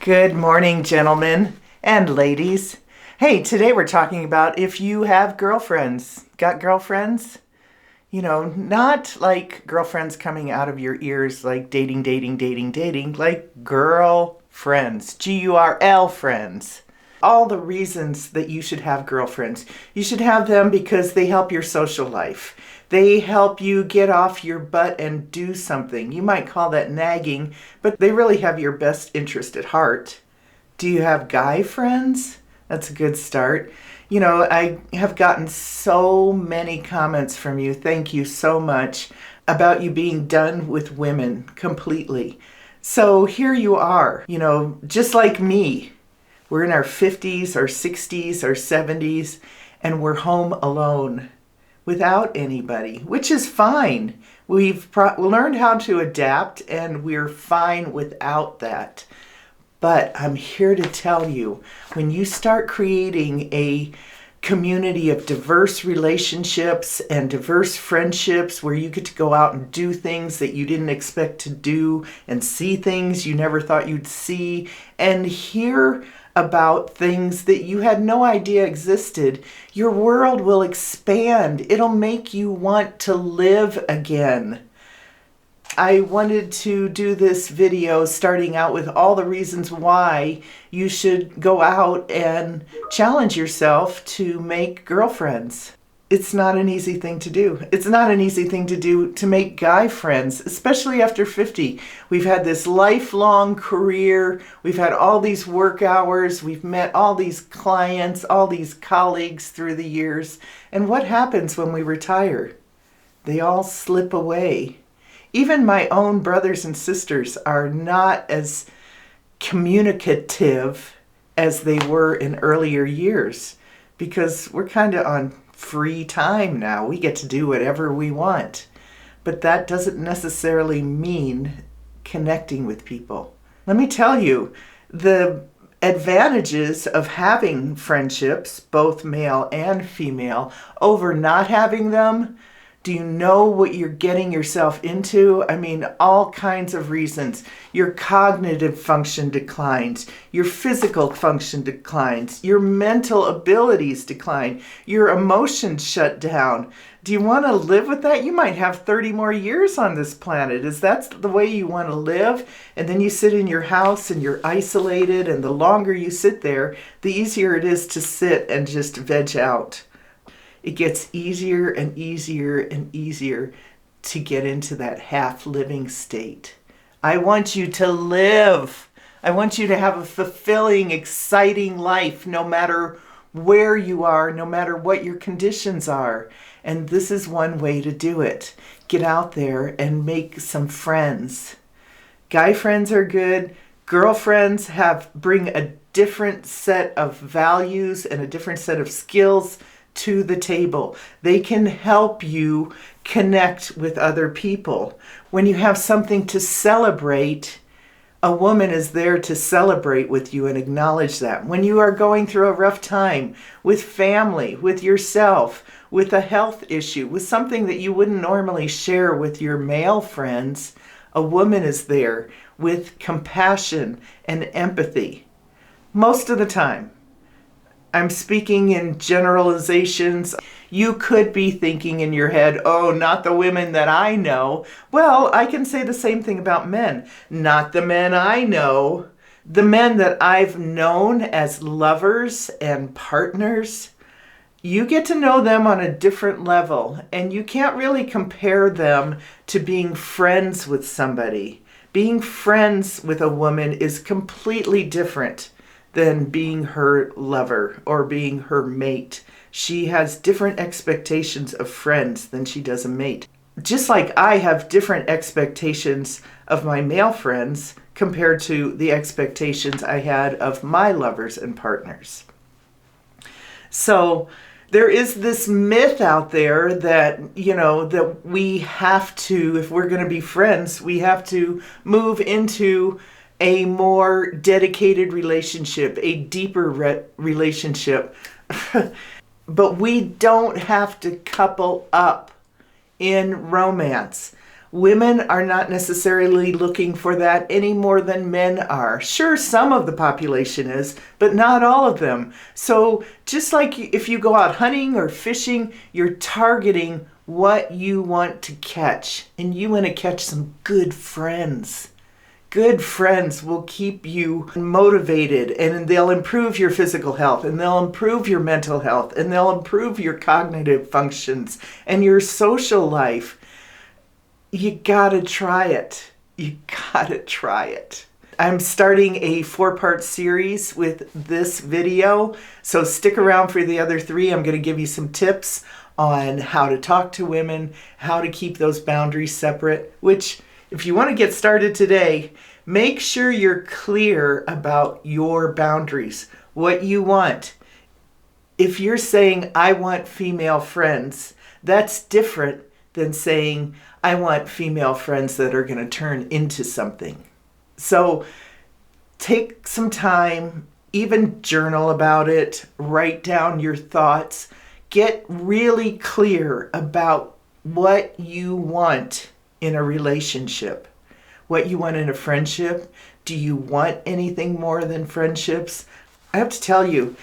Good morning, gentlemen and ladies. Hey, today we're talking about if you have girlfriends. Got girlfriends? Not like girlfriends coming out of your ears like dating, like girlfriends. Gurl friends. All the reasons that you should have girlfriends. You should have them because they help your social life. They help you get off your butt and do something. You might call that nagging, but they really have your best interest at heart. Do you have guy friends? That's a good start. I have gotten so many comments from you. Thank you so much about you being done with women completely. So here you are, just like me. We're in our 50s, our 60s, our 70s, and we're home alone without anybody, which is fine. We've learned how to adapt, and we're fine without that. But I'm here to tell you, when you start creating a community of diverse relationships and diverse friendships where you get to go out and do things that you didn't expect to do and see things you never thought you'd see and hear about things that you had no idea existed, your world will expand. It'll make you want to live again. I wanted to do this video starting out with all the reasons why you should go out and challenge yourself to make girlfriends. It's not an easy thing to do. It's not an easy thing to do to make guy friends, especially after 50. We've had this lifelong career. We've had all these work hours. We've met all these clients, all these colleagues through the years. And what happens when we retire? They all slip away. Even my own brothers and sisters are not as communicative as they were in earlier years because we're kind of on free time now. We get to do whatever we want. But that doesn't necessarily mean connecting with people. Let me tell you, the advantages of having friendships, both male and female, over not having them. Do you know what you're getting yourself into? I mean, all kinds of reasons. Your cognitive function declines. Your physical function declines. Your mental abilities decline. Your emotions shut down. Do you want to live with that? You might have 30 more years on this planet. Is that the way you want to live? And then you sit in your house and you're isolated, and the longer you sit there, the easier it is to sit and just veg out. It gets easier and easier and easier to get into that half-living state. I want you to live. I want you to have a fulfilling, exciting life no matter where you are, no matter what your conditions are. And this is one way to do it. Get out there and make some friends. Guy friends are good. Girlfriends bring a different set of values and a different set of skills to the table. They can help you connect with other people. When you have something to celebrate, a woman is there to celebrate with you and acknowledge that. When you are going through a rough time with family, with yourself, with a health issue, with something that you wouldn't normally share with your male friends, a woman is there with compassion and empathy. Most of the time. I'm speaking in generalizations. You could be thinking in your head, oh, not the women that I know. Well, I can say the same thing about men. Not the men I know. The men that I've known as lovers and partners, you get to know them on a different level, and you can't really compare them to being friends with somebody. Being friends with a woman is completely different than being her lover or being her mate. She has different expectations of friends than she does a mate. Just like I have different expectations of my male friends compared to the expectations I had of my lovers and partners. So there is this myth out there that, that we have to, if we're going to be friends, we have to move into a more dedicated relationship, a deeper relationship. But we don't have to couple up in romance. Women are not necessarily looking for that any more than men are. Sure, some of the population is, but not all of them. So just like if you go out hunting or fishing, you're targeting what you want to catch. And you want to catch some good friends. Good friends will keep you motivated, and they'll improve your physical health, and they'll improve your mental health, and they'll improve your cognitive functions and your social life. You gotta try it. You gotta try it. I'm starting a 4-part series with this video, so stick around for the other 3. I'm going to give you some tips on how to talk to women, how to keep those boundaries separate, which, if you want to get started today, make sure you're clear about your boundaries, what you want. If you're saying, I want female friends, that's different than saying, I want female friends that are going to turn into something. So take some time, even journal about it, write down your thoughts, get really clear about what you want in a relationship, what you want in a friendship. Do you want anything more than friendships? I have to tell you,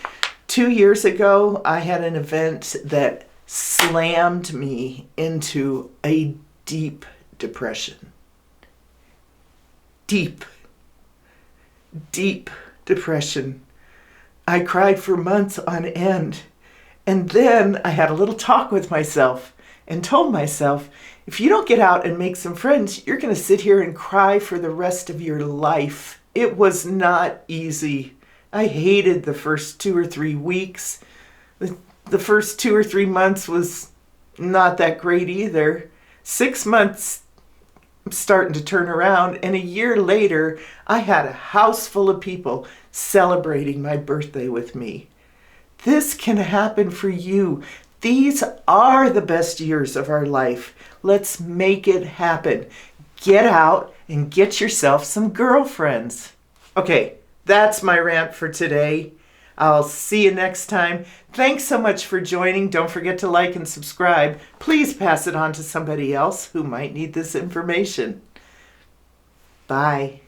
2 years ago, I had an event that slammed me into a deep depression. Deep depression. I cried for months on end. And then I had a little talk with myself and told myself, if you don't get out and make some friends, you're going to sit here and cry for the rest of your life. It was not easy. I hated the first 2 or 3 weeks. The first 2 or 3 months was not that great either. 6 months, I'm starting to turn around, and a year later, I had a house full of people celebrating my birthday with me. This can happen for you. These are the best years of our life. Let's make it happen. Get out and get yourself some girlfriends. Okay, that's my rant for today. I'll see you next time. Thanks so much for joining. Don't forget to like and subscribe. Please pass it on to somebody else who might need this information. Bye.